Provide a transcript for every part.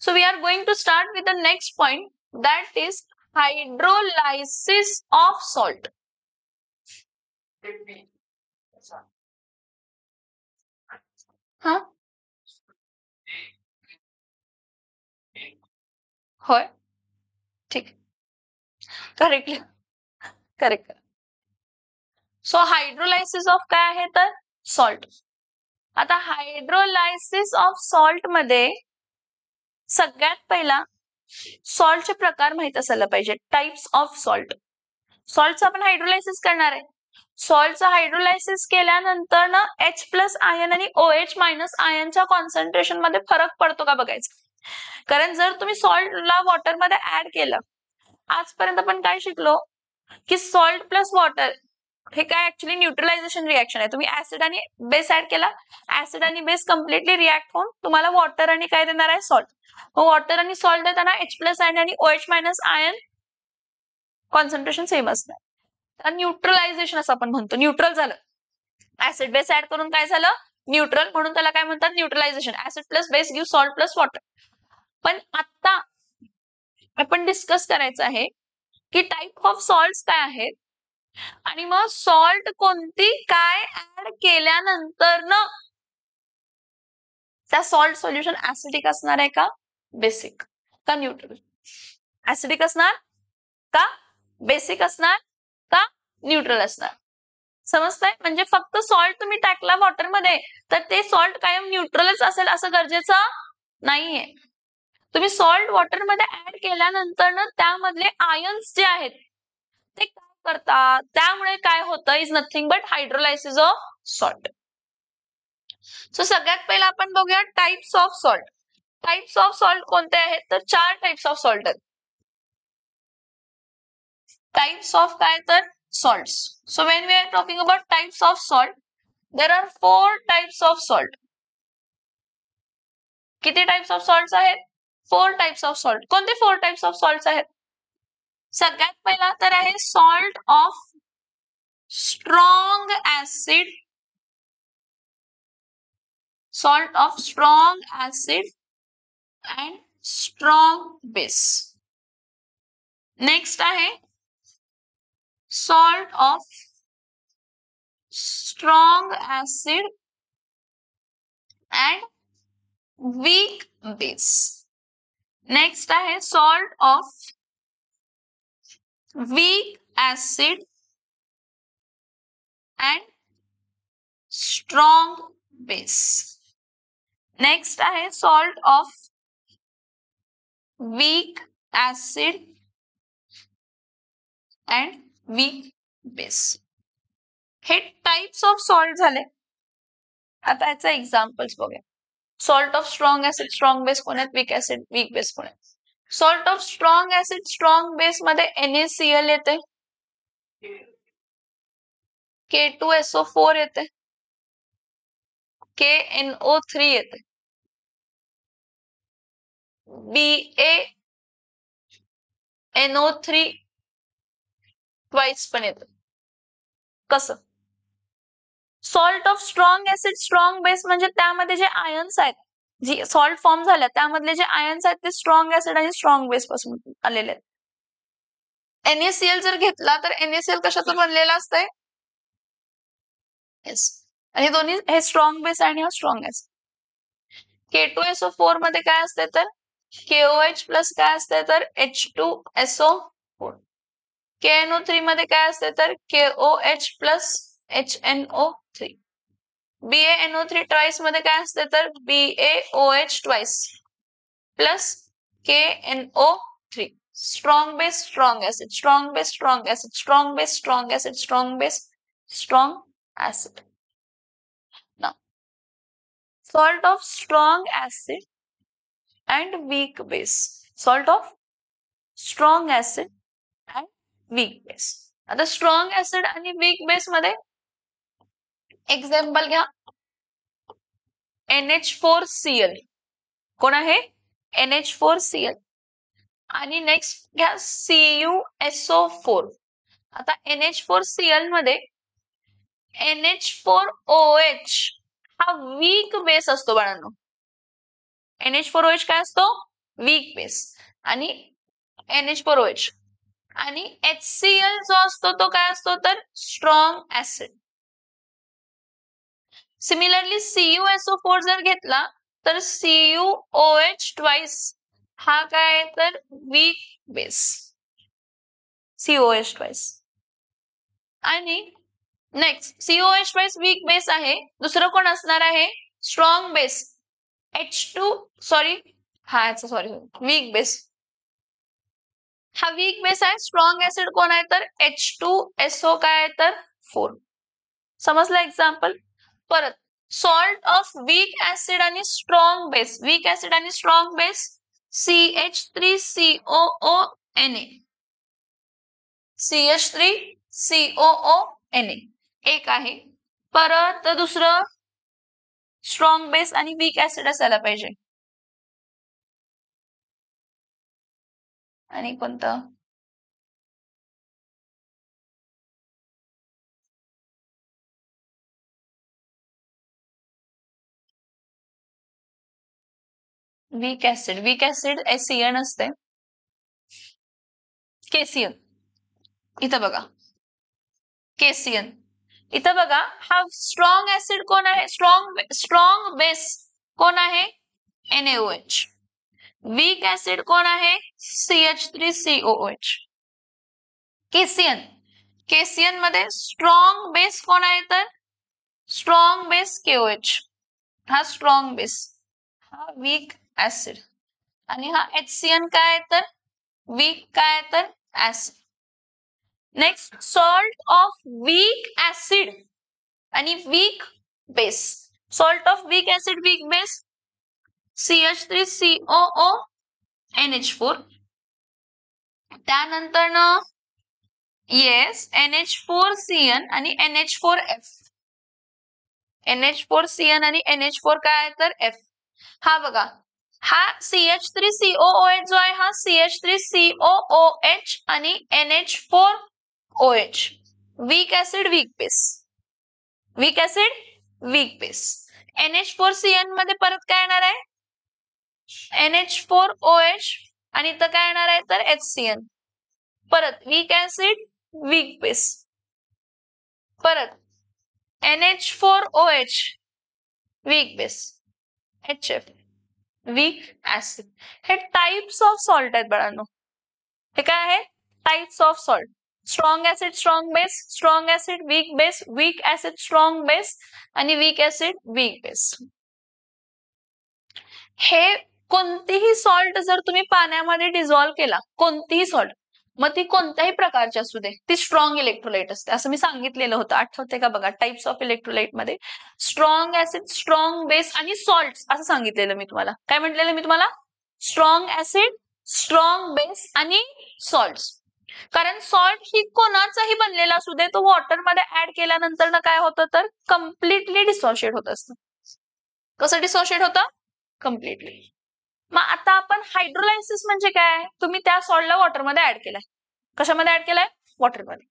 So we are going to start with the next point, that is hydrolysis of salt. Huh? होय ठीक correctly correct. So hydrolysis of काय आहे तर salt. आता hydrolysis of salt मध्ये सगळ्यात पहिला सॉल्टचे प्रकार माहित असायला पाहिजे. Types of salt. सॉल्टचं आपण हायड्रोलायसिस करणार आहे. सॉल्टचं हायड्रोलायसिस केल्यानंतर ना H+ आयन आणि OH- आयनच्या कॉन्सन्ट्रेशन मध्ये फरक पडतो का बघायचं. कारण जर तुम्ही सॉल्टला वॉटरमध्ये ऍड केलं, आजपर्यंत आपण काय शिकलो की सॉल्ट प्लस वॉटर हे काय ऍक्च्युली न्यूट्रलायझेशन रिएक्शन आहे. तुम्ही ऍसिड आणि बेस ऍड केला, ऍसिड आणि बेस कम्प्लिटली रिॲक्ट होऊन तुम्हाला वॉटर आणि काय देणार आहे सॉल्ट. वॉटर आणि सॉल्ट देताना H+ आयन आणि OH- आयन कॉन्सन्ट्रेशन सेम असणार. न्यूट्रलायझेशन असं आपण म्हणतो. न्यूट्रल झालं, ऍसिड बेस ऍड करून काय झालं न्यूट्रल, म्हणून त्याला काय म्हणतात neutralisation. Acid plus base give salt plus water. पण आता आपण डिस्कस करायचं आहे की टाइप ऑफ सॉल्ट्स काय आहेत आणि मग सॉल्ट कोणती काय ऍड केल्यानंतर ना त्या सॉल्ट सोल्युशन ऍसिडिक असणार आहे का बेसिक का न्यूट्रल. ऍसिडिक असणार का बेसिक असणार का न्यूट्रल असणार. समजतंय. म्हणजे फक्त सॉल्ट तुम्ही टाकला वॉटरमध्ये तर ते सॉल्ट कायम न्यूट्रलच असेल असं गरजेचं नाहीये. तुम्ही सॉल्ट वॉटरमध्ये ऍड केल्यानंतर ना त्यामधले आयन्स जे आहेत ते काय करतात, त्यामुळे काय होतं is nothing but hydrolysis of salt. So सगळ्यात पहिला आपण बघूया types of salt. Types of salt कोणते आहेत तर 4 टाइप्स ऑफ सॉल्ट आहेत. टाइप्स ऑफ काय तर salts. So when we are talking about types of salt, there are 4 types of salt. किती टाइप्स ऑफ सॉल्ट्स आहेत 4 टाइप्स ऑफ सॉल्ट. कोणते 4 types of salts आहेत. सगळ्यात पहिला तर आहे salt of strong acid. Salt of strong acid and strong base. Next आहे salt of strong acid and weak base. Next आहे salt of weak acid and strong base. Next आहे salt of weak acid and weak base. हे types of salt झाले. आता याचे examples बघूया. Salt of strong acid strong base कोण आहेत, weak acid weak base कोण आहेत. Salt of strong acid strong base मध्ये NaCl येते, K2SO4 येते, KNO3 येते, BaNO3 ट्वाइस पण येतं. कसं. Salt of strong acid strong base म्हणजे त्यामध्ये जे आयन्स आहेत, जी सॉल्ट फॉर्म झाल्या त्यामधले जे आयन्स आहेत ते स्ट्रॉंग ऍसिड आणि स्ट्रॉंग बेस पासून आलेले आहेत. NaCl जर घेतला तर NaCl कशाचं बनलेलं असतंय येस, आणि दोन्ही हे स्ट्रॉंग बेस आणि हा स्ट्रॉंग ऍसिड. K2SO4 मध्ये काय असते तर KOH प्लस काय असते तर H2SO4. KNO3 मध्ये काय असते तर KOH plus HNO3. BaNO3 twice मध्ये काय असते तर BaOH twice plus KNO3. Strong base strong acid strong base strong acid strong base strong acid strong base strong acid. Now, salt of strong acid and weak base. Salt of strong acid and weak base. आता strong acid आणि weak base मध्ये example घ्या. NH4Cl कोण आहे NH4Cl. आणि next घ्या CuSO4. आता NH4Cl मध्ये NH4OH हा वीक बेस असतो बाळांनो. NH4OH काय असतो वीक बेस आणि NH4OH आणि HCl जो असतो तो काय असतो तर स्ट्रॉंग ऍसिड. सिमिलरली CuSO4 जर घेतला तर CuOH ट्वाइस हा काय तर वीक बेस, COH ट्वाइस. आणि next COH twice weak base आहे. दुसरं कोण असणार आहे स्ट्रॉंग बेस वीक बेस. हा वीक बेस आहे. स्ट्रॉंग ऍसिड कोण आहे तर H2SO काय आहे तर 4. समजलं एक्झाम्पल. परत सॉल्ट ऑफ वीक ऍसिड आणि स्ट्रॉंग बेस, वीक ऍसिड आणि स्ट्रॉंग बेस CH3COONA, CH3COONA एक आहे. परत दुसरं स्ट्रॉंग बेस आणि वीक ऍसिड असायला पाहिजे. आणि कोणतं weak acid, weak acid SCN असते. KCN इथं बघा, KCN इथं बघा. हा स्ट्रॉंग ऍसिड कोण आहे, स्ट्रॉंग बेस कोण आहे NaOH. वीक ऍसिड कोण आहे CH3COOH. KCN, KCN मध्ये स्ट्रॉंग बेस कोण आहे तर स्ट्रॉंग बेस KOH. हा स्ट्रॉंग बेस, हा वीक ऍसिड आणि हा HCN काय आहे तर वीक काय आहे तर acid. Next salt of weak acid आणि weak base, salt of weak acid weak base CH3COONH4. त्यानंतर NH4CN आणि NH4F. NH4CN आणि NH4 काय आहे तर F. हा बघा, हा CH3COOH जो आहे हा CH3COOH आणि NH4OH. Weak acid weak base, weak acid weak base. NH4CN मध्ये परत काय येणार आहे NH4OH आणि इथं काय येणार आहे तर HCN. परत वीक ऍसिड वीक बेस, परत NH4OH weak base, HF weak acid. हे टाइप्स ऑफ सॉल्ट आहेत बाळांनो. हे काय आहे types of salt. Strong acid strong base, strong acid weak base, weak acid strong base आणि वीक ऍसिड वीक बेस. हे कोणतीही सॉल्ट जर तुम्ही पाण्यामध्ये डिझॉल्व्ह केला, कोणतीही सॉल्ट, मग ती कोणत्याही प्रकारची असू दे, ती स्ट्रॉंग इलेक्ट्रोलाइट असते. असं मी सांगितलेलं होतं, आठवते का बघा. टाइप्स ऑफ इलेक्ट्रोलाइट मध्ये स्ट्रॉंग ऍसिड स्ट्रॉंग बेस आणि सॉल्ट असं सांगितलेलं मी तुम्हाला. काय म्हटलेलं मी तुम्हाला स्ट्रॉंग ऍसिड स्ट्रॉंग बेस आणि सॉल्ट. कारण सॉल्ट ही कोणाचाही बनलेला असू दे, तो वॉटर मध्ये ऍड केल्यानंतर ना काय होतं तर कम्प्लिटली डिसोशिएट होत असतं. कसं डिसोशिएट होतं कम्प्लिटली. मग आता आपण हायड्रोलायसिस म्हणजे काय, तुम्ही त्या सॉल्टला वॉटरमध्ये ऍड केलाय. कशामध्ये ऍड केलाय वॉटरमध्ये.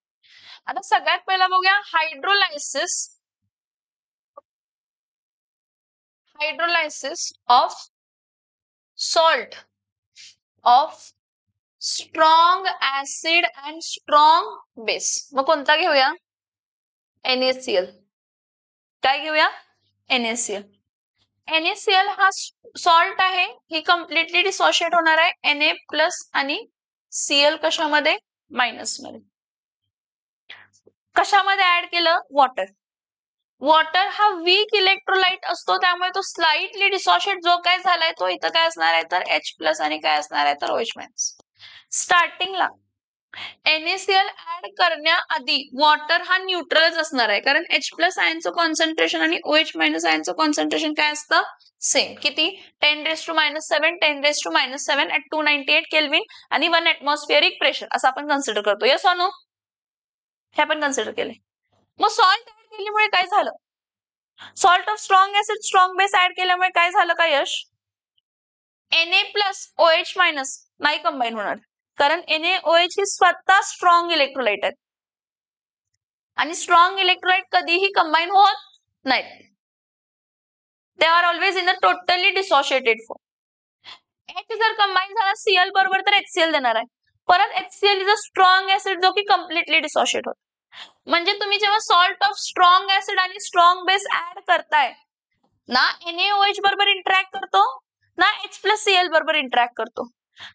आता सगळ्यात पहिला बघूया hydrolysis, hydrolysis of salt of strong acid and strong base. मग कोणता घेऊया NaCl. काय घेऊया NaCl. NaCl हा सॉल्ट आहे, ही कम्प्लिटली डिसोशिएट होणार आहे Na प्लस आणि Cl कशामध्ये मायनस मध्ये. कशामध्ये ऍड केलं वॉटर. वॉटर हा वीक इलेक्ट्रोलाइट असतो, त्यामुळे तो स्लाइटली डिसोशिएट जो काय झालाय तो इथं काय असणार आहे तर H प्लस आणि काय असणार आहे तर OH मायनस. स्टार्टिंगला NaCl ऍड करण्याआधी वॉटर हा न्यूट्रलच असणार आहे, कारण H प्लस आयनचं कॉन्सन्ट्रेशन आणि OH मायनस आयनचं कॉन्सन्ट्रेशन काय असतं सेम. किती 10⁻⁷ 10⁻⁷ at 298 केल्विन आणि 1 atmospheric प्रेशर असं आपण कन्सिडर करतो. यस और नो, हे आपण कन्सिडर केले. मग सॉल्ट ऍड केल्यामुळे काय झालं, salt of strong acid strong base add केल्यामुळे काय झालं का यश, Na प्लस OH मायनस नाही कंबाईन होणार, कारण NaOH ही स्वतः स्ट्रॉंग इलेक्ट्रोलाइट आहेत आणि स्ट्रॉंग इलेक्ट्रोलाइट कधीही कंबाईन होत नाहीत. They are always in a totally dissociated form. H जर कंबाईन झाला Cl बरोबर तर HCl देणार आहे. परत HCl is a strong acid जो की कम्प्लिटली डिसोशिएट होतो. म्हणजे तुम्ही जेव्हा सॉल्ट ऑफ स्ट्रॉंग ऍसिड आणि स्ट्रॉंग बेस ऍड करताय ना NaOH बरोबर इंटरॅक्ट करतो ना H+Cl बरोबर इंटरॅक्ट करतो.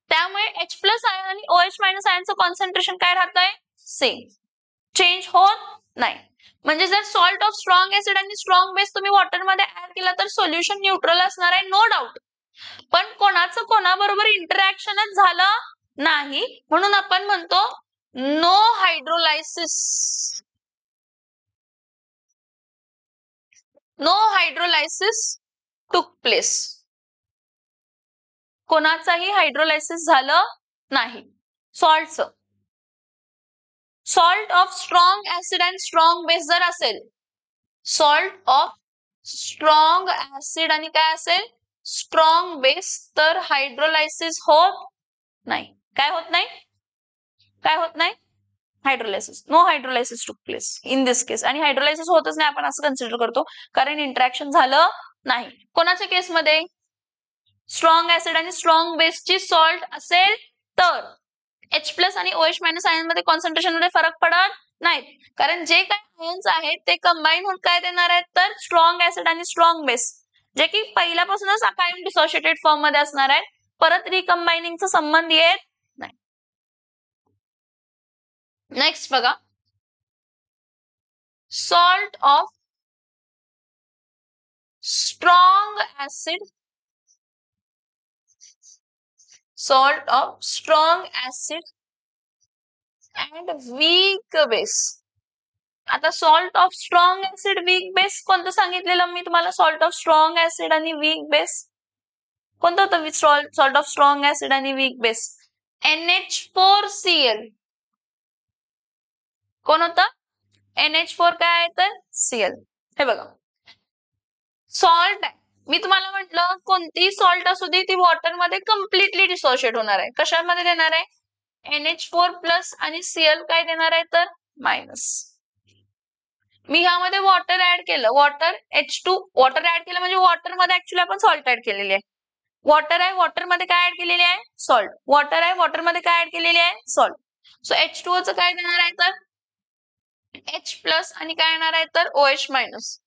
त्यामुळे H+ आयन आणि OH- आयनचं कॉन्सन्ट्रेशन काय राहतंय? सेम. चेंज होत नाही. म्हणजे जर सॉल्ट ऑफ स्ट्रॉंग ऍसिड आणि स्ट्रॉंग बेस तुम्ही वॉटर मध्ये ऍड केला तर सोल्युशन न्यूट्रल असणार आहे, नो डाऊट. पण कोणाचं कोणाबरोबर इंटरॅक्शनच झालं नाही म्हणून आपण म्हणतो no hydrolysis. No hydrolysis took place. कोणाचाही हायड्रोलायसिस झालं नाही सॉल्टचं. Salt of strong acid and strong base जर असेल, सॉल्ट ऑफ स्ट्रॉंग ऍसिड आणि काय असेल स्ट्रॉंग बेस, तर हायड्रोलायसिस होत नाही. काय होत नाही? काय होत नाही? Hydrolysis. No hydrolysis took place in this case. आणि हायड्रोलायसिस होतच नाही आपण असं कन्सिडर करतो कारण इंटरॅक्शन झालं नाही. कोणाच्या केसमध्ये? स्ट्रॉंग ऍसिड आणि स्ट्रॉंग बेसची सॉल्ट असेल तर H+ आणि OH- आयन मध्ये कॉन्सन्ट्रेशन मध्ये फरक पडत नाहीत. कारण जे काही आयन्स आहेत ते कंबाईन होऊन काय देणार आहेत तर स्ट्रॉंग ऍसिड आणि स्ट्रॉंग बेस, जे की पहिल्यापासूनच कायम डिसोशिएटेड फॉर्म मध्ये असणार आहेत. परत रिकंबायनिंगचा संबंध येत नाही. नेक्स्ट बघा, salt of strong acid, salt of strong acid and weak base. आता salt of strong acid weak base कोणतं सांगितलेलं मी तुम्हाला? सॉल्ट ऑफ स्ट्रॉंग ऍसिड आणि वीक बेस कोणतं होतं? सॉल्ट ऑफ स्ट्रॉंग ऍसिड आणि वीक बेस NH4Cl. कोण होतं? NH4 काय आहे तर Cl. हे बघा सॉल्ट आहे. मी तुम्हाला म्हटलं कोणतीही सॉल्ट असू दे ती वॉटर मध्ये कम्प्लिटली डिसोशिएट होणार आहे. कशामध्ये देणार आहे? NH4+ आणि Cl काय देणार आहे तर मायनस. मी ह्यामध्ये वॉटर ऍड केलं, वॉटर H2 वॉटर ऍड केलं म्हणजे वॉटर मध्ये ऍक्च्युअली आपण सॉल्ट ऍड केलेली आहे. वॉटर आहे, वॉटर मध्ये काय ऍड केलेली आहे? सॉल्ट. वॉटर आहे, वॉटर मध्ये काय ऍड केलेली आहे? सॉल्ट. सो H2O चं काय देणार आहे तर H+ आणि काय येणार आहे तर OH-.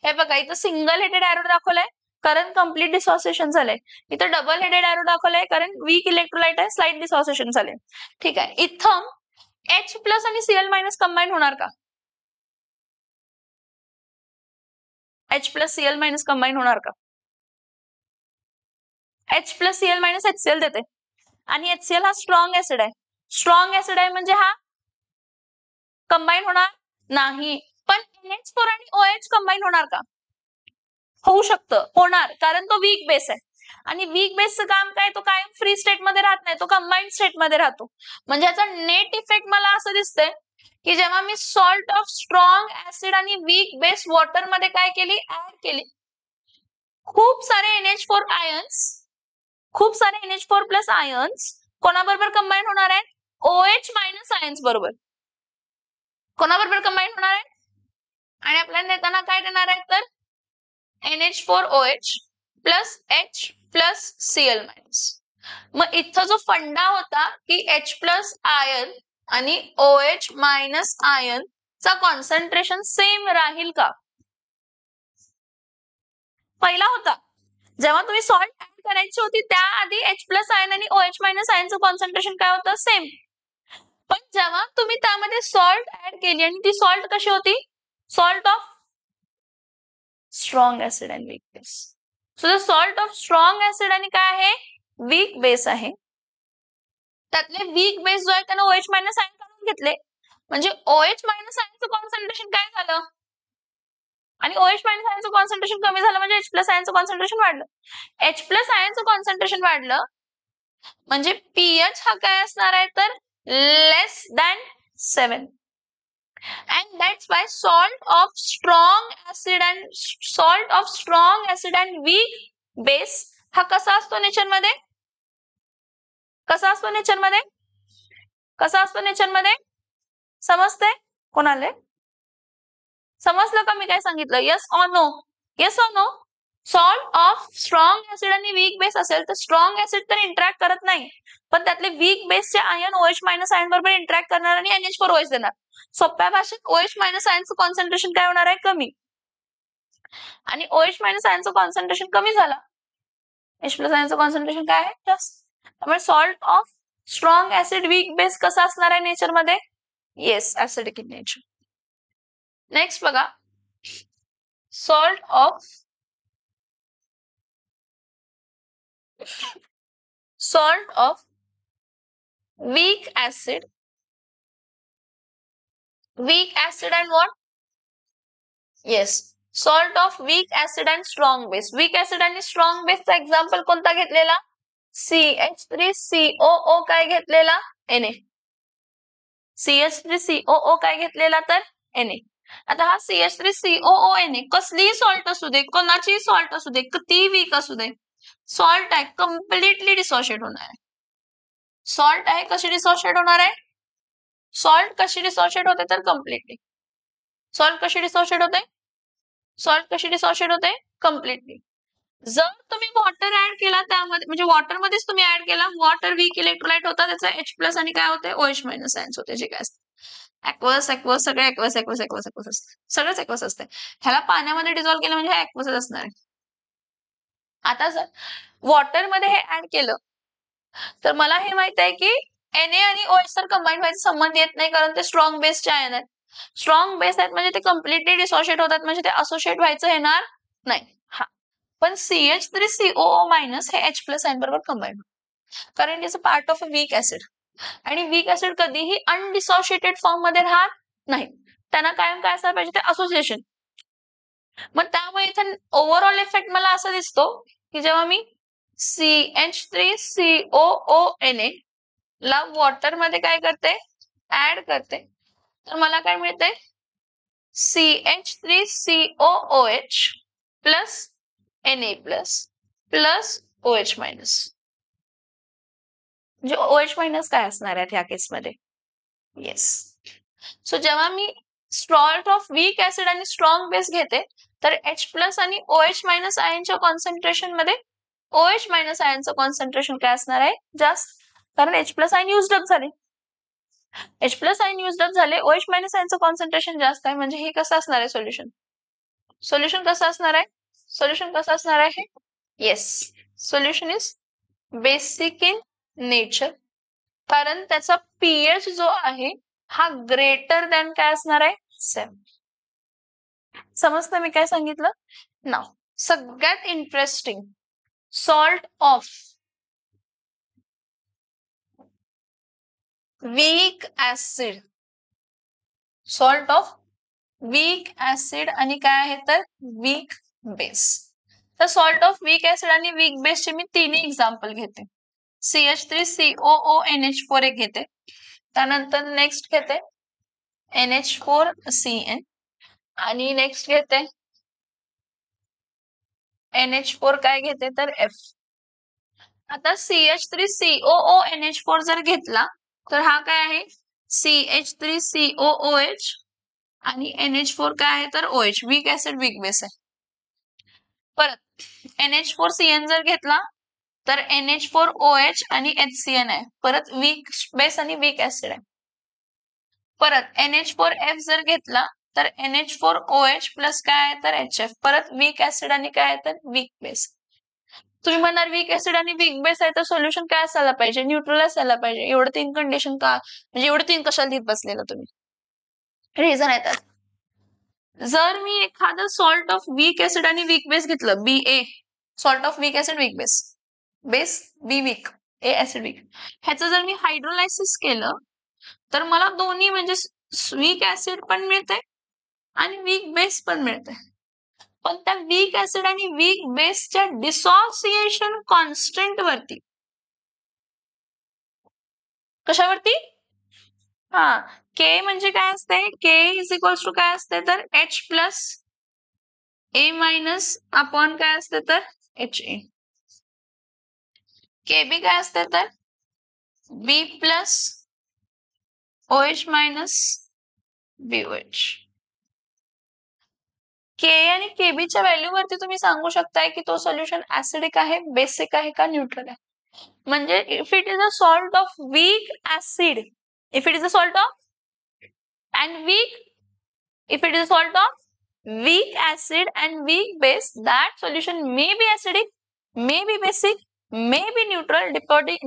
हे बघा इथं सिंगल हेडेड एरो दाखवलाय कारण कम्प्लीट डिसोसिएशन झालंय. इथं डबल हेडेड एरो दाखवलाय कारण वीक इलेक्ट्रोलाइट आहे, स्लाइट डिसोसिएशन झाले. ठीक आहे. इथं H+ आणि Cl- कंबाईन होणार का? H+ Cl- कंबाईन होणार का? H+ Cl- HCl देते आणि HCl हा स्ट्रॉंग ऍसिड आहे. स्ट्रॉंग ऍसिड आहे म्हणजे हा कंबाईन होणार नाही. पण NH4 आणि OH कंबाईन होणार का? होऊ शकतं, होणार, कारण तो वीक बेस आहे. आणि वीक बेसचं काम काय? तो कायम फ्री स्टेट मध्ये राहत नाही, तो कंबाईन स्टेट मध्ये राहतो. म्हणजे याचा नेट इफेक्ट मला असं दिसतंय की जेव्हा मी सॉल्ट ऑफ स्ट्रॉंग ऍसिड आणि वीक बेस वॉटर मध्ये काय केली? ऍड केली. खूप सारे NH4 आयन्स, खूप सारे NH4+ आयन्स कोणाबरोबर कंबाईन होणार आहेत? OH- आयन्स बरोबर. कोणाबरोबर कंबाईन होणार आहे? आणि आपल्याला देताना काय देणार आहे तर NH4OH plus H+Cl-. मग इथं जो फंडा होता की H+ आयन आणि OH- आयन चा कॉन्सन्ट्रेशन सेम राहील का? पहिला होता जेव्हा तुम्ही सॉल्ट ऍड करायची होती त्याआधी H+ आयन आणि OH- आयनचं कॉन्सन्ट्रेशन काय होतं? सेम. पण जेव्हा तुम्ही त्यामध्ये सॉल्ट ऍड केली आणि ती सॉल्ट कशी होती? Salt of strong acid and weak base. So the salt of strong acid आणि काय आहे? वीक बेस आहे. त्यातले वीक बेस जो आहे त्यानं OH- आयन काढून घेतले म्हणजे OH- आयनचं कॉन्सन्ट्रेशन काय झालं? आणि OH- आयनचं कॉन्सन्ट्रेशन कमी झालं म्हणजे H+ आयनचं कॉन्सन्ट्रेशन वाढलं. H+ आयनचं कॉन्सन्ट्रेशन वाढलं म्हणजे pH हा काय असणार आहे तर लेस than 7. And that's why salt of strong acid and weak base हा कसा असतो नेचर मध्ये? कसा असतो नेचर मध्ये? कसा असतो नेचर मध्ये? समजते कोणाले? समजलं का मी काय सांगितलं? Yes or no? Yes or no? Salt of strong acid आणि वीक बेस असेल तर स्ट्रॉंग ऍसिड तर इंटरॅक्ट करत नाही, पण त्यातले वीक बेसचे आयन OH मायनस आयन बरोबर इंटरॅक्ट करणार आणि NH4OH देणार. सोप्या भाषेत OH मायनस आयनचं कॉन्सन्ट्रेशन काय होणार आहे? कमी. आणि OH मायनस आयनचं कॉन्सन्ट्रेशन कमी झालं, H प्लस आयनचं कॉन्सन्ट्रेशन काय आहे? जास्त. त्यामुळे salt of strong acid weak base कसा असणार आहे नेचर मध्ये? Yes, acidic in nature. Next बघा, salt of weak acid and what? Yes, salt of weak acid and strong base. Weak acid आणि strong base चा एक्झाम्पल कोणता घेतलेला? CH3COO काय घेतलेला? Na. CH3COO काय घेतलेला तर? Na. आता हा CH3COO कसलीही सॉल्ट असू दे, कोणाचीही सॉल्ट असू दे, किती वीक असू दे, सॉल्ट आहे, कम्प्लिटली डिसोशिएट होणार आहे. सॉल्ट आहे, कशी डिसोशिएट होणार आहे? सॉल्ट कशी डिसोशिएट होते तर कम्प्लिटली. सॉल्ट कशी डिसोशिएट होते? सॉल्ट कशी डिसोशिएट होते? कम्प्लिटली. जर तुम्ही वॉटर ऍड केला त्यामध्ये, म्हणजे वॉटर मध्येच तुम्ही ऍड केला, वॉटर वीक इलेक्ट्रोलाइट होता, त्याचा H प्लस आणि काय होते? OH मायनस आयन्स होते, जे काय असते ऍक्वस सगळे ऍक्वस असते, सगळंच ऍक्वस असते. ह्याला पाण्यामध्ये डिझॉल्व्ह केलं म्हणजे ऍक्वसच असणार आहे. आता जर वॉटर मध्ये हे ऍड केलं तर मला हे माहित आहे की Na आणि OH तर कंबाईन व्हायचा संबंध येत नाही, कारण ते स्ट्रॉंग बेसचे आयन आहेत. स्ट्रॉंग बेस आहेत म्हणजे ते कम्प्लिटली डिसोशिएट होतात, म्हणजे ते असोशिएट व्हायचं येणार नाही. हा, पण CH3COO मायनस हे H प्लस आयन बरोबर कंबाईन होतं, कारण it is a part of a weak acid. आणि वीक ऍसिड कधीही अनडिसोशिएटेड फॉर्म मध्ये राहत नाही, त्यांना कायम काय असायला पाहिजे? ते असोसिएशन. मग त्यामुळे इथे ओव्हरऑल इफेक्ट मला असा दिसतो की जेव्हा मी CH3COONA ला वॉटर मध्ये काय करते? ऍड करते, तर मला काय मिळते? CH3COOH plus Na plus OH minus. म्हणजे OH मायनस काय असणार आहेत ह्या केसमध्ये? येस. सो जेव्हा मी सॉल्ट ऑफ वीक ऍसिड आणि स्ट्रॉंग बेस घेते तर H प्लस आणि OH मायनस आयनच्या कॉन्सन्ट्रेशन मध्ये OH मायनस आयनचं कॉन्सन्ट्रेशन काय असणार आहे? जास्त, कारण H plus ion used up झाले. H plus ion used up झाले, OH मायनस आयनचं कॉन्सन्ट्रेशन जास्त आहे, म्हणजे हे कसं असणार आहे सोल्युशन? सोल्युशन कसं असणार आहे? सोल्युशन कसं असणार आहे? Yes, solution is basic in nature, कारण त्याचा pH जो आहे हा ग्रेटर दॅन काय असणार आहे? 7. समजतं मी काय सांगितलं? नाव सगळ्यात interesting, salt of weak acid, salt of weak acid आणि काय आहे तर वीक बेस. तर सॉल्ट ऑफ वीक ऍसिड आणि वीक बेसचे मी तिन्ही एक्झाम्पल घेते. CH3COONH4 एक घेते, त्यानंतर नेक्स्ट घेते NH4CN आणि नेक्स्ट घेते NH4 काय घेते तर F. आता CH3COONH4 जर घेतला तर हा काय आहे? CH3COOH आणि NH4 काय आहे तर OH, weak acid weak base आहे. परत NH4CN जर घेतला तर NH4OH आणि HCN आहे, परत वीक बेस आणि वीक ऍसिड आहे. परत NH4F जर घेतला तर NH4OH प्लस काय आहे तर HF, परत वीक ऍसिड आणि काय आहे तर वीक बेस. तुम्ही म्हणणार वीक ऍसिड आणि वीक बेस आहे तर सोल्युशन काय असायला पाहिजे? न्यूट्रल असायला पाहिजे. एवढं 3 कंडिशन का, म्हणजे एवढं 3 कशाला लिहित बसलेलं तुम्ही? रिझन आहे त्यात. जर मी एखादं सॉल्ट ऑफ वीक ऍसिड आणि वीक बेस घेतलं, BA, salt of weak acid weak base, base B weak, A acid weak, ह्याचं जर मी हायड्रोलायसिस केलं तर मला दोन्ही म्हणजे वीक ऍसिड पण मिळते आणि वीक बेस पण मिळते, पण त्या वीक ऍसिड आणि वीक बेसच्या डिसोसिएशन कॉन्स्टंट वरती. कशावरती? हा, के म्हणजे काय असते? के इज इक्वल्स टू काय असते तर H plus A minus upon काय असते तर HA. KB काय असते तर B plus OH minus BOH. के आणि केबीच्या व्हॅल्यू वरती तुम्ही सांगू शकताय की तो सोल्युशन ऍसिडिक आहे, बेसिक आहे का न्यूट्रल आहे. म्हणजे if it is a salt of weak acid, if it is a salt of and weak, if it is a salt of weak acid and weak base, that solution may be acidic, may be basic, may be neutral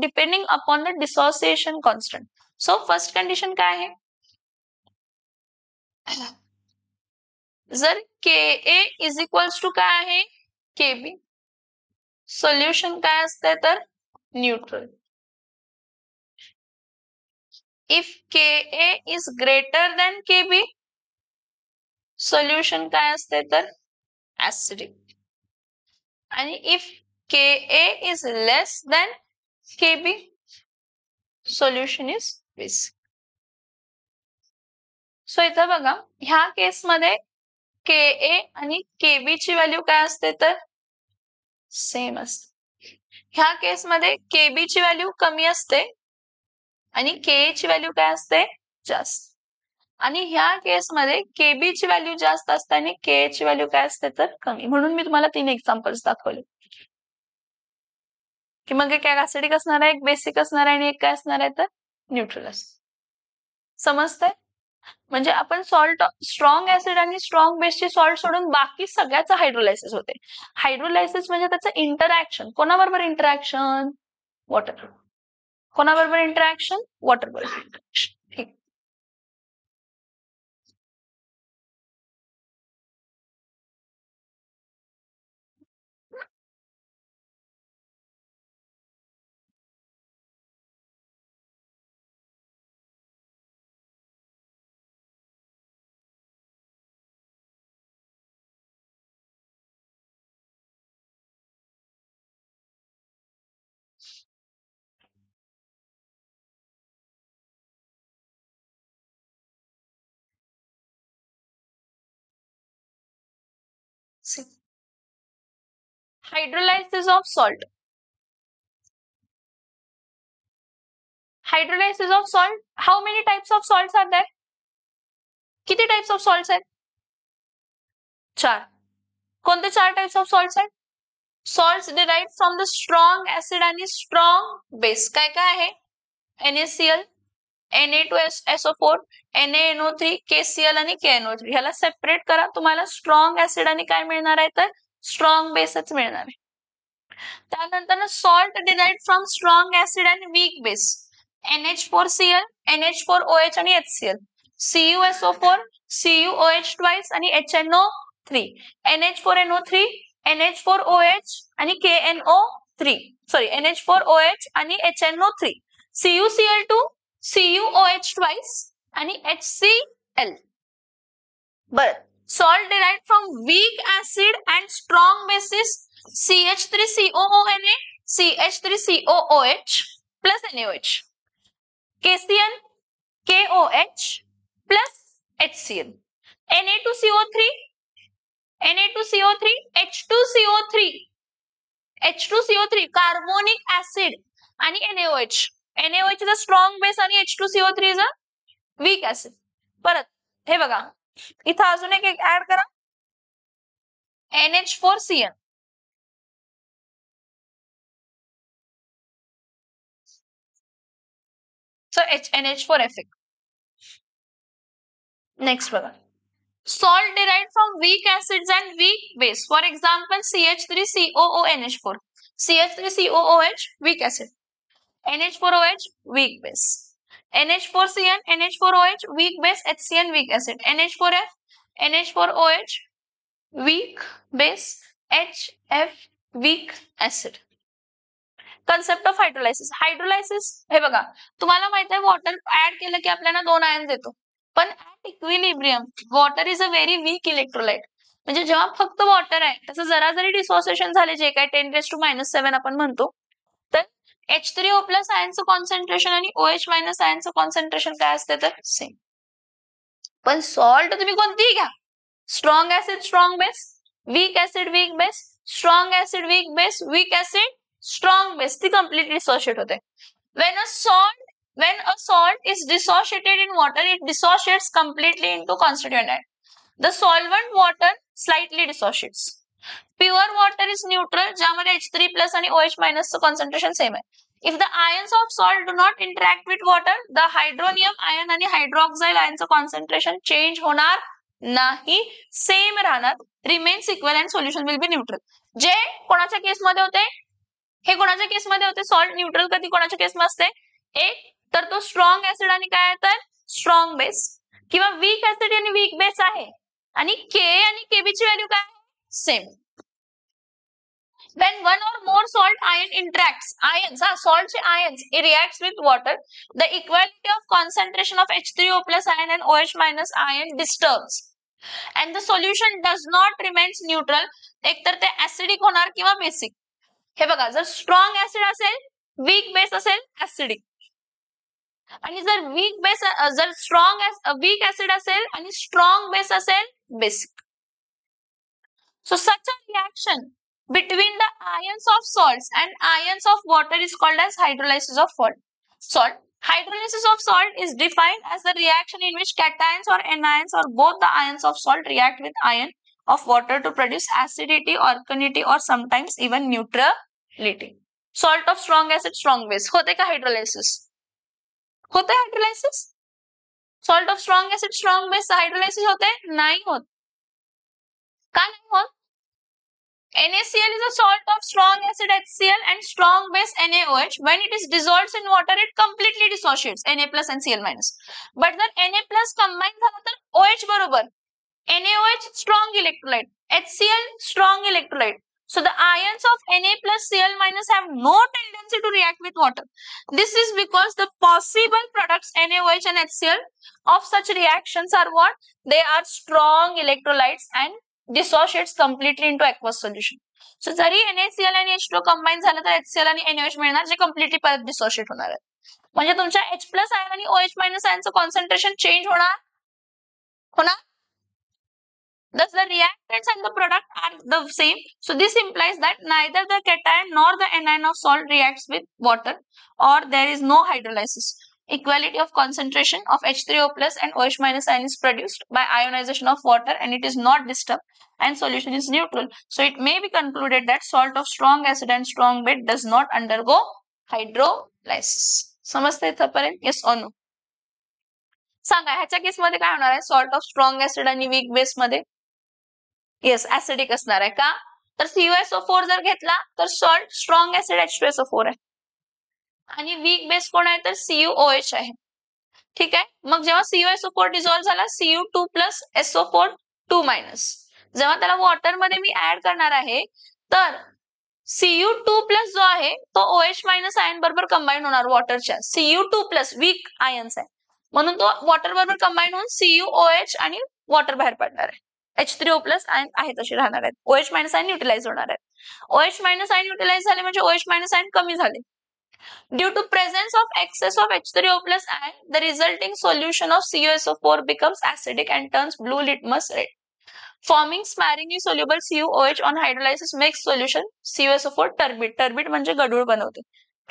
depending upon the dissociation constant. So first condition काय आहे, जर Ka is equals to काय आहे Kb, solution काय असते तर neutral. If Ka is greater than Kb, solution काय असते तर acidic. आणि if Ka is less than Kb, solution is basic. So इथं बघा ह्या केस मध्ये Ka आणि Kb ची व्हॅल्यू काय असते तर सेम असते. ह्या केस मध्ये Kb ची व्हॅल्यू कमी असते आणि Ka ची व्हॅल्यू काय असते जास्त. आणि ह्या केस मध्ये Kb ची व्हॅल्यू जास्त असते आणि Ka ची व्हॅल्यू काय असते तर कमी. म्हणून मी तुम्हाला 3 एक्झाम्पल्स दाखवले की मग एक ऍसिडिक असणार आहे, एक बेसिक असणार आहे आणि एक काय असणार आहे तर न्यूट्रल असणार. समजतंय? म्हणजे आपण सॉल्ट स्ट्रॉंग ऍसिड आणि स्ट्रॉंग बेसचे सॉल्ट सोडून बाकी सगळ्याचं हायड्रोलायसिस होते. हायड्रोलायसिस म्हणजे त्याचं इंटरॅक्शन, कोणाबरोबर इंटरॅक्शन, वॉटर. कोणाबरोबर इंटरॅक्शन, वॉटर बरोबर इंटरॅक्शन. ठीक. Hydrolysis of salt. Hydrolysis of salt. How many types of salts are there? किती टाइप्स ऑफ सॉल्ट्स आहेत? 4. कोणते 4 टाइप्स ऑफ सॉल्ट्स आहेत? Salts derived from the strong acid आणि strong base. काय काय आहे? NaCl, Na2SO4, NaNO3, KCl आणि KNO3. ह्याला सेपरेट करा, तुम्हाला स्ट्रॉंग ऍसिड आणि काय मिळणार आहे तर स्ट्रॉंग बेसच मिळणार आहे. त्यानंतर salt derived from strong acid आणि वीक बेस. NH4Cl, NH4OH आणि HCl. CuSO4, CuOH twice आणि HNO3. NH4NO3, NH4OH आणि KNO3. सॉरी NH4OH आणि HNO3. CuCl2, CuOH twice आणि HCl. बर, salt derived from weak acid and strong bases CH3COONA, CH3COOH plus NaOH. KCl, KOH plus HCl. Na2CO3, Na2CO3, H2CO3, H2CO3 carbonic acid आणि NaOH. NaOH is a strong base आणि H2CO3 is a weak acid. परत हे बघा इथं अजून एक add करा, NH4Cl. So NH4F. Next बघा, salt derived from weak acids and weak base. For example, CH3COONH4, CH3COOH weak acid, NH4OH weak base, NH4Cl, NH4OH weak base, HCl weak acid, NH4F, NH4OH weak base, HF weak acid. Concept of hydrolysis. Hydrolysis हे बघा, तुम्हाला माहित आहे water add केलं की आपल्याला 2 ion देतो, पण at equilibrium water is a very weak electrolyte. म्हणजे जेव्हा फक्त वॉटर आहे त्याचं जरा जरी डिसोसिएशन झाले, जे काय 10⁻⁷ आपण म्हणतो, तर H3O प्लस आयनचं कॉन्सन्ट्रेशन आणि OH मायनस आयनचं कॉन्सन्ट्रेशन काय असते तर सेम. पण सॉल्ट तुम्ही कोणतीही घ्या, strong acid strong base, weak acid weak base, strong acid weak base, weak acid strong base, ती completely dissociate होते. When a salt is dissociated in water, it dissociates completely into constituent ion. The solvent water slightly dissociates. Pure water is neutral, ज्यामध्ये H3+ आणि OH- चं concentration same आहे. If the ions of salt do not interact with water, the hydronium ion आणि हायड्रोक्साइल आयनचं concentration change होणार नाही, same राहणार, remains equal and solution will be neutral. जे कोणाच्या केसमध्ये होते, हे कोणाच्या केसमध्ये होते, सॉल्ट न्यूट्रल कधी कोणाच्या केसमध्ये असते, एक तर तो स्ट्रॉंग ऍसिड आणि काय तर स्ट्रॉंग बेस, किंवा वीक ऍसिड आणि वीक बेस आहे आणि के आणि केबी ची व्हॅल्यू काय same. When one or more salt ion interacts, salt ions reacts with water, the equality of concentration of H3O+ ion and OH- ion disturbs and the solution does not remains neutral. एकतर ते acidic होणार किंवा basic. हे बघा, जर strong acid असेल, weak base असेल, acidic. आणि जर वीक ऍसिड असेल आणि स्ट्रॉंग बेस असेल, basic. So such a reaction between the ions of salts and ions of water is called as hydrolysis of salt. Hydrolysis of salt is defined as the reaction in which cations or anions or both the ions of salt react with ion of water to produce acidity, alkalinity or sometimes even neutrality. Salt of strong acid, strong base. होते का hydrolysis? होते hydrolysis? Salt of strong acid, strong base hydrolysis होते? नहीं होते. का नहीं होते? NaCl is a salt of strong acid HCl and strong base NaOH. When it is dissolved in water, it completely dissociates Na+ and Cl-. But जर Na+ combine झाला तर OH बरोबर, NaOH strong electrolyte, HCl strong electrolyte. So the ions of Na+, Cl- have no tendency to react with water. This is because the possible products NaOH and HCl of such reactions are what? They are strong electrolytes and dissociates completely into aqueous solution. So जरी NaCl आणि H2 combine झालं तर HCl आणि NaOH मिळणार, जे completely परत dissociate होणार आहे. म्हणजे तुमच्या H+ आयन आणि OH- आयनचं कॉन्सन्ट्रेशन चेंज होणार. Thus the reactants and the product are the same. So this implies that neither the cation nor the anion of salt reacts with water, or there is no hydrolysis. Equality of concentration of H3O+ and OH- ion is produced by ionization of water and it is not disturbed and solution is neutral. So it may be concluded that salt of strong acid and strong base does not undergo hydrolysis. समजते इथपर्यंत? Yes or no? सांगा ह्याच्या केसमध्ये काय होणार आहे, salt of strong acid आणि weak base मध्ये? येस, ऍसिडिक असणार आहे. का तर CuSO4 जर घेतला तर सॉल्ट स्ट्रॉंग ऍसिड H2SO4 आहे आणि वीक बेस कोण आहे तर CuOH आहे. ठीक आहे. मग जेव्हा CuSO4 डिझॉल्व्ह झाला, Cu2+ SO4 2-, जेव्हा त्याला वॉटर मध्ये मी ऍड करणार आहे तर Cu2+ जो आहे तो OH- आयन बरोबर कंबाईन होणार वॉटरच्या. Cu2+ वीक आयन्स आहे म्हणून तो वॉटर बरोबर कंबाईन होऊन CuOH आणि वॉटर बाहेर पडणार आहे. H3O+ आयन आहे तसे राहणार आहेत. OH- आयन युटिलाइज होणार आहेत. OH- आयन युटिलाइज झाले म्हणजे OH- आयन कमी झाले. Due to presence of excess of H3O+ ion, the resulting solution of CuSO4 becomes acidic and turns blue litmus red. Forming sparingly soluble CuOH on hydrolysis makes solution CuSO4 turbid. Turbid म्हणजे गढूळ बनवते.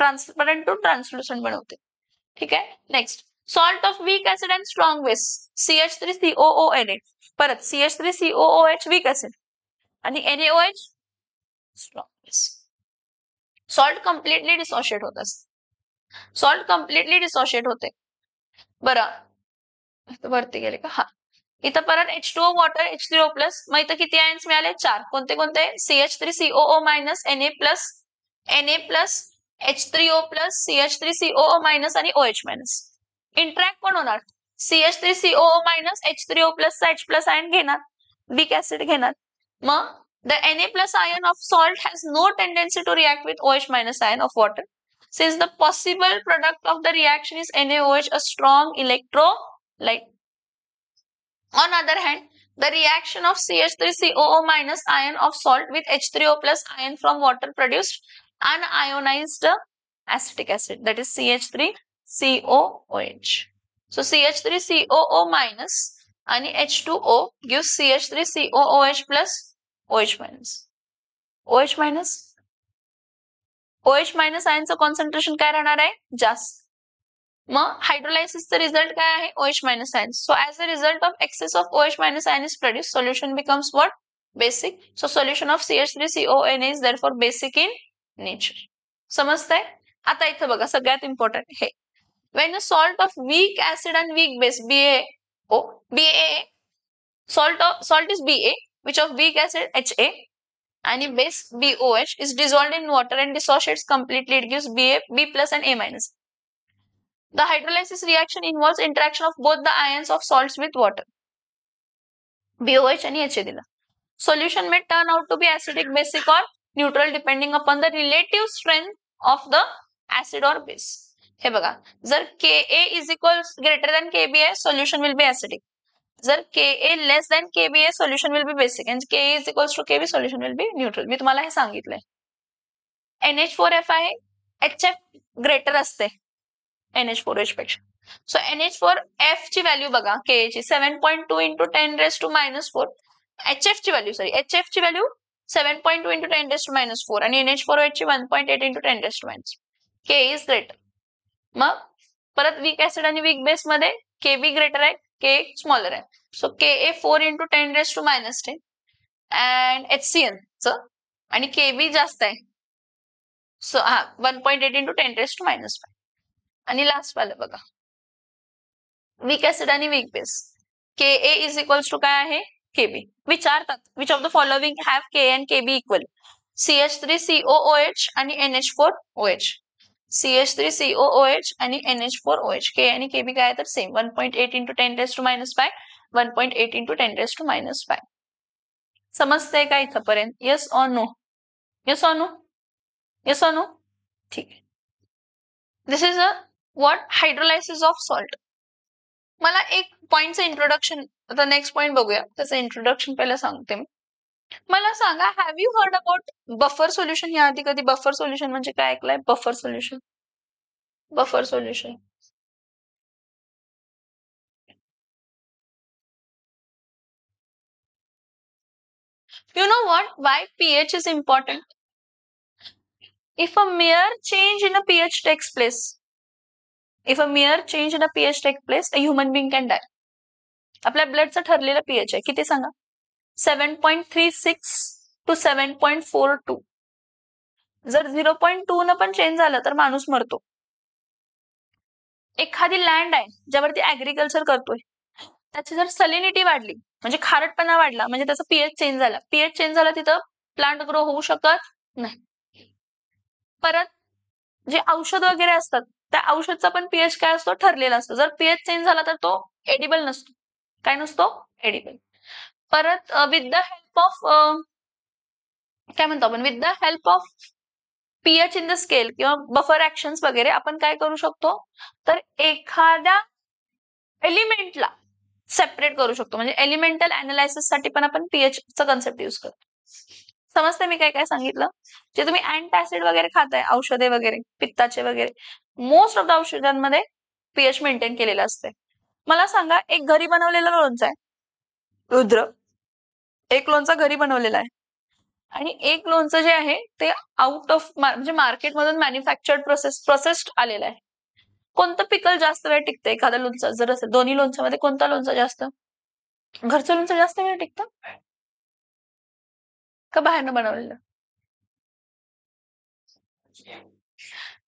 Transparent to translucent बनवते. ठीक आहे. Next, salt of weak acid and strong base, CH3COONA. परत CH3COOH weak acid आणि NaOH strong base. Salt completely dissociate होत असते. सॉल्ट कम्प्लिटली डिसोशिएट होते. बरं वरती गेले का? हा, इथं परत H2O वॉटर H3O+. मग इथं किती आयन्स मिळाले? 4. कोणते कोणते? CH3COO-, Na+, H3O+, CH3COO- आणि OH-. इंटरॅक्ट कोण होणार? CH3COO-, H3O+ चा H+ आयन घेणार, वीक ऍसिड घेणार. मग the Na+ ion of salt has no tendency to react with OH- ion of water. Since the possible product of the reaction is NaOH, a strong electrolyte. On other hand, the reaction of CH3COO- ion of salt with H3O+ ion from water produced unionized acetic acid, that is CH3COOH. So CH3COO- आणि H2O gives CH3COOH plus OH-. OH- आयनचं concentration काय राहणार आहे? जास्त. मग हायड्रोलायसिसचा result काय आहे? OH minus ion. So as a result of excess of OH minus ion is produce, solution becomes what? Basic. So solution of CH3CONA is therefore basic in nature. समजतंय? आता इथं बघा सगळ्यात इम्पॉर्टंट हे, when a salt of weak acid and weak base BaO, BaA, salt is Ba, which of weak acid Ha and base BOH is dissolved in water and dissociates completely. It gives Ba, B plus and A minus. The hydrolysis reaction involves interaction of both the ions of salts with water. BOH and Ha दिला. Solution may turn out to be acidic, basic or neutral depending upon the relative strength of the acid or base. हे बघा, जर Ka is equals greater than Kb आहे, solution will be acidic. जर Ka less than Kb आहे, solution will be basic, and Ka is equals to Kb, solution will be neutral. मी तुम्हाला हे सांगितलंय. NH4F आहे, HF greater असते NH4H पेक्षा. So NH4F ची व्हॅल्यू बघा, Ka ची 7.2 into 10 raised to minus 4. HF ची व्हॅल्यू, सॉरी, HF ची value 7.2 into 10 raised to minus 4 आणि NH4OH ची 1.8 into 10 raised to minus 4. Ka is greater. मग परत वीक ऍसिड आणि वीक बेस मध्ये Kb ग्रेटर आहे, K स्मॉलर आहे. So Ka 4 into 10 raised to minus 10 and HCN च आणि Kb जास्त आहे. So 1.8 into 10 raised to minus 5. आणि लास्ट वाला बघा, वीक ऍसिड आणि weak base. Ka is equals to काय आहे? Kb. विचारतात, which of the following have Ka and Kb equal? CH3COOH आणि NH4OH. CH3COOH आणि NH4OH. K आणि Kb काय तर same, 1.8 into 10 raised to minus 5, 1.8 into 10 raised to minus 5. समजतंय का इथपर्यंत? Yes or no? Yes or no? Yes or no? ठीक आहे. This is a what? Hydrolysis of salt. मला एक पॉइंटचं इंट्रोडक्शन, आता नेक्स्ट पॉइंट बघूया, त्याचं इंट्रोडक्शन पहिलं सांगते मी. मला सांगा, have you heard about buffer solution? या आधी कधी बफर सोल्युशन म्हणजे काय ऐकलंय? Buffer solution, buffer solution. You know what? Why pH is important? If a mere change in a pH takes place, if a mere change in a pH takes place, a human being can die. आपल्या ब्लडचं ठरलेलं pH आहे, किती सांगा? 7.36 to 7.42. जर 0.2 न पण change झालं तर माणूस मरतो. एखादी लँड आहे ज्यावरती ऍग्रिकल्चर करतोय, त्याची जर सलिनिटी वाढली म्हणजे खारटपणा वाढला म्हणजे त्याचा पीएच चेंज झाला, पीएच चेंज झाला तिथं प्लांट ग्रो होऊ शकत नाही. परत जे औषध वगैरे असतात त्या औषधचा पण पीएच काय असतो? ठरलेला असतो. जर पीएच चेंज झाला तर तो एडिबल नसतो. काय नसतो? एडिबल. परत विथ द हेल्प ऑफ काय म्हणतो आपण, with the help of pH in the scale किंवा बफर ऍक्शन्स वगैरे आपण काय करू शकतो, तर एखाद्या एलिमेंटला सेपरेट करू शकतो. म्हणजे एलिमेंटल अनालायसिस साठी पण आपण पीएच चा कन्सेप्ट यूज करतो. समजते मी काय काय सांगितलं? जे तुम्ही अँटासिड वगैरे खाताय, औषधे वगैरे, पित्ताचे वगैरे, मोस्ट ऑफ द औषधांमध्ये पीएच मेंटेन केलेलं असते. मला सांगा, एक घरी बनवलेलं लोणचं आहे रुद्र, एक लोणचं घरी बनवलेलं आहे आणि एक लोणचं जे आहे ते आउट ऑफ म्हणजे मार्केटमधून मॅन्युफॅक्चर्ड प्रोसेस्ड आलेलं आहे. कोणतं पिकल जास्त वेळ टिकतं? एखादं लोणचं जर असेल, दोन्ही लोणच्यामध्ये कोणतं लोणचं जास्त? घरचं लोणचं जास्त वेळ टिकतं का बाहेरनं बनवलेलं?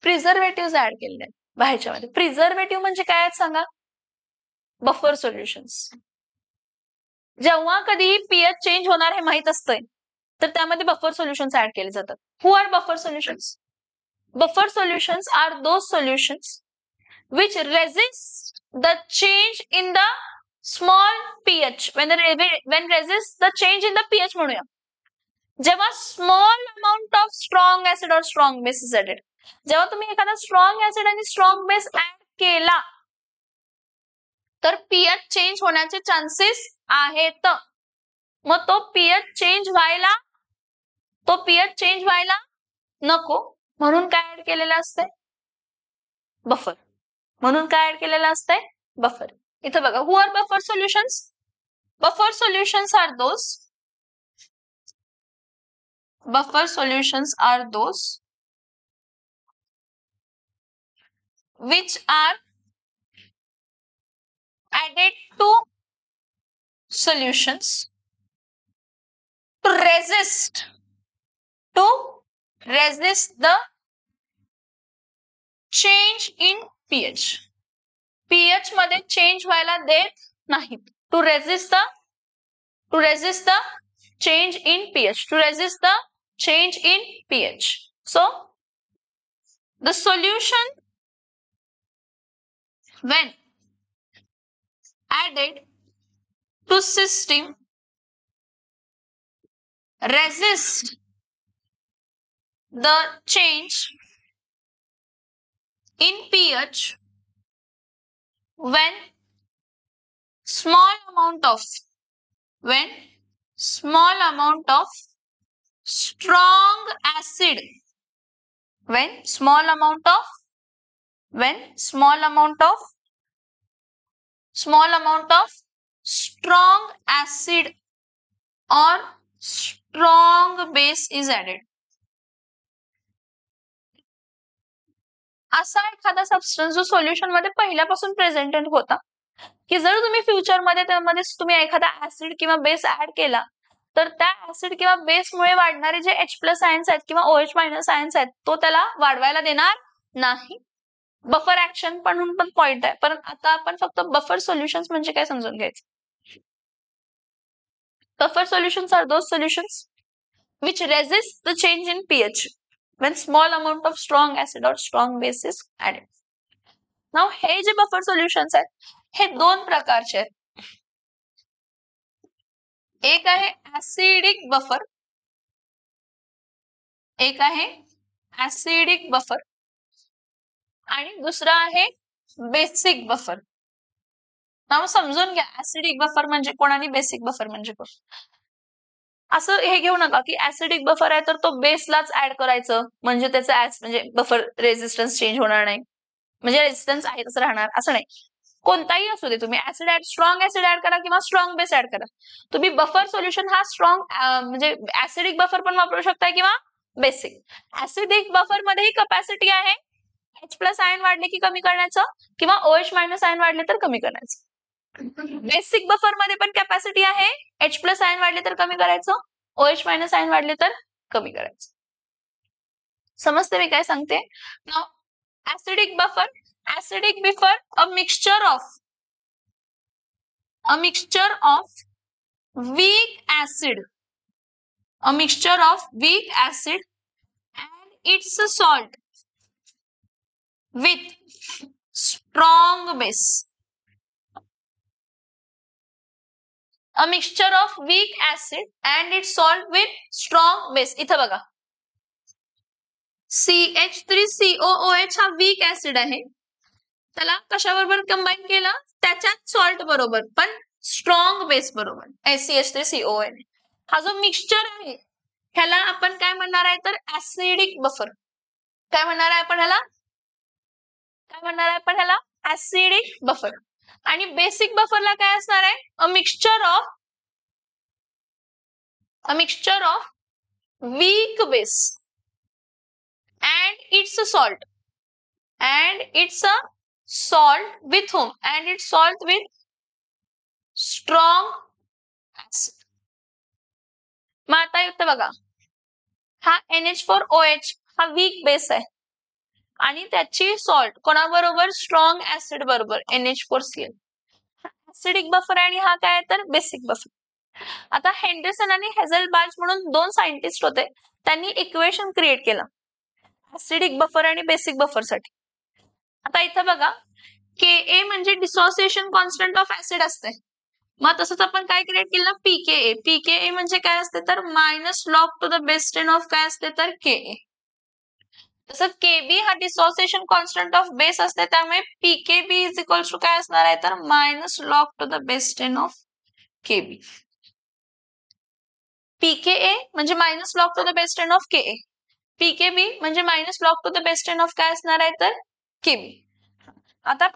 प्रिझर्वेटिव्ह ऍड केलेले आहेत बाहेरच्या मध्ये. प्रिझर्वेटिव्ह म्हणजे काय आहेत सांगा? Buffer solutions. जेव्हा कधी पीएच चेंज होणार हे माहित असतंय तर त्यामध्ये बफर सोल्युशन्स ऍड केले जातात. Who are buffer solutions? Buffer solutions are those solutions which resist the change in the small pH. When resist the change in the pH म्हणूया. जेव्हा small amount of strong acid or strong base is added. जेव्हा तुम्ही एखादा strong acid आणि strong base add केला तर pH change होण्याचे chances आहेत. मग तो pH चेंज व्हायला नको म्हणून काय ऍड केलेलं असतंय? बफर. म्हणून काय ऍड केलेलं असतंय? बफर. इथं बघा, who are buffer solutions? Buffer solutions are those which are added to solutions to resist the change in pH. pH मध्ये चेंज व्हायला देत नाहीत. to resist the change in pH. to resist the change in pH. So the solution when added to system resist the change in pH when small amount of strong acid small amount of strong acid or strong base is added. असा एखादा substance जो solution मध्ये पहिल्यापासून present होता की जर तुम्ही future मध्ये त्यामध्ये तुम्ही एखादा ऍसिड किंवा बेस ऍड केला तर त्या ऍसिड किंवा बेसमुळे वाढणारे जे H+ आयन्स आहेत किंवा OH- आयन्स आहेत तो त्याला वाढवायला देणार नाही. बफर ऍक्शन म्हणून पण पॉइंट आहे. पण आता आपण फक्त बफर सोल्युशन्स म्हणजे काय समजून घ्यायचं. Buffer solutions are those solutions which resist the change in pH when small amount of strong acid or strong base is added. Now हे जे बफर सोल्युशन्स आहेत हे दोन प्रकारचे आहेत. एक आहे ऍसिडिक बफर, आणि दुसरा आहे बेसिक बफर. नाव समजून घ्या ऍसिडिक बफर म्हणजे कोण आणि बेसिक बफर म्हणजे कोण. असं हे घेऊ नका की ऍसिडिक बफर आहे तर तो बेसलाच ऍड करायचं म्हणजे त्याचा म्हणजे बफर रेझिस्टन्स चेंज होणार नाही, म्हणजे रेझिस्टन्स आहे तसं राहणार असं नाही. कोणताही असू दे तुम्ही स्ट्रॉंग ऍसिड ऍड करा किंवा स्ट्रॉंग बेस ऍड करा. तुम्ही बफर सोल्युशन हा स्ट्रॉंग म्हणजे ऍसिडिक बफर पण वापरू शकताय किंवा बेसिक. ऍसिडिक बफर मध्येही कपॅसिटी आहे H+ आयन वाढले की कमी करण्याचं किंवा OH- आयन वाढले तर कमी करण्याचं. बेसिक बफर मध्ये पण कॅपॅसिटी आहे H+ आयन वाढले तर कमी करायचं, OH- आयन वाढले तर कमी करायचं. समजते मी काय सांगते. Now acidic buffer a mixture of weak acid and its salt with strong base. A mixture of weak acid and its salt with strong base. इथं बघा CH3COOH हा वीक ऍसिड आहे, त्याला कशाबरोबर कंबाईन केलं त्याच्यात सॉल्ट बरोबर पण स्ट्रॉंग बेस बरोबर CH3COOH. हा जो मिक्सचर आहे ह्याला आपण काय म्हणणार आहे तर ऍसिडिक बफर. काय म्हणणार आहे आपण ह्याला ऍसिडिक बफर. आणि बेसिक बफरला काय असणार आहे a mixture of weak base and its a salt with whom and its salt with strong acid. मग आता येतं बघा हा NH4OH हा वीक बेस आहे आणि त्याची सॉल्ट कोणाबरोबर स्ट्रॉंग ऍसिड बरोबर NH4Cl. ऍसिडिक बफर आणि हा काय तर बेसिक बफर. आता हेंडरसन आणि हेझलबाच म्हणून दोन सायंटिस्ट होते, त्यांनी इक्वेशन क्रिएट केलं ऍसिडिक बफर आणि बेसिक बफर साठी. आता इथं बघा Ka म्हणजे डिसोसिएशन कॉन्स्टंट ऑफ ऍसिड असते. मग तसंच आपण काय क्रिएट केलं ना pKa म्हणजे काय असते तर -log⁻⁴ ऑफ काय असते तर Ka. तसं Kb हा डिसोसिएशन कॉन्स्टंट ऑफ बेस असते, त्यामुळे pKb इज इक्वल्स टू काय असणार आहे तर -log⁻⁴ ऑफ Kb. pKa म्हणजे -log⁻⁴ ऑफ Ka. pKb म्हणजे -log⁻⁴ ऑफ काय असणार आहे तर Kb. आता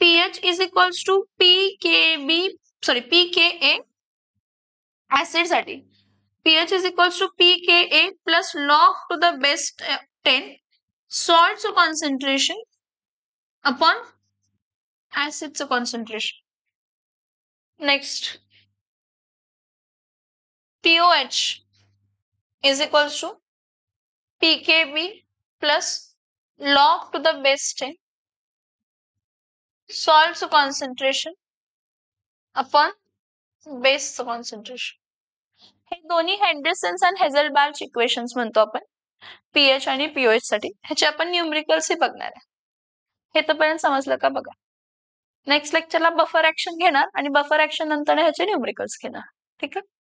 pH is equals to pKa acid साठी pH is equals to pKa plus log⁻⁻ salt concentration upon ऍसिडचं concentration. Next POH is equals to pKb plus log to the base 10 saltचं concentration upon बेसचं concentration. हे दोन्ही हेनरिसन्स आणि हेझेलबॅच equations म्हणतो आपण pH आणि पीओएच साठी. ह्याचे आपण न्यूमरिकल्स बघणार आहे. हे तोपर्यंत समजलं का बघा. नेक्स्ट लेक्चरला बफर ऍक्शन घेणार आणि बफर ऍक्शन नंतर ह्याचे न्यूमरिकल्स घेणार. ठीक आहे.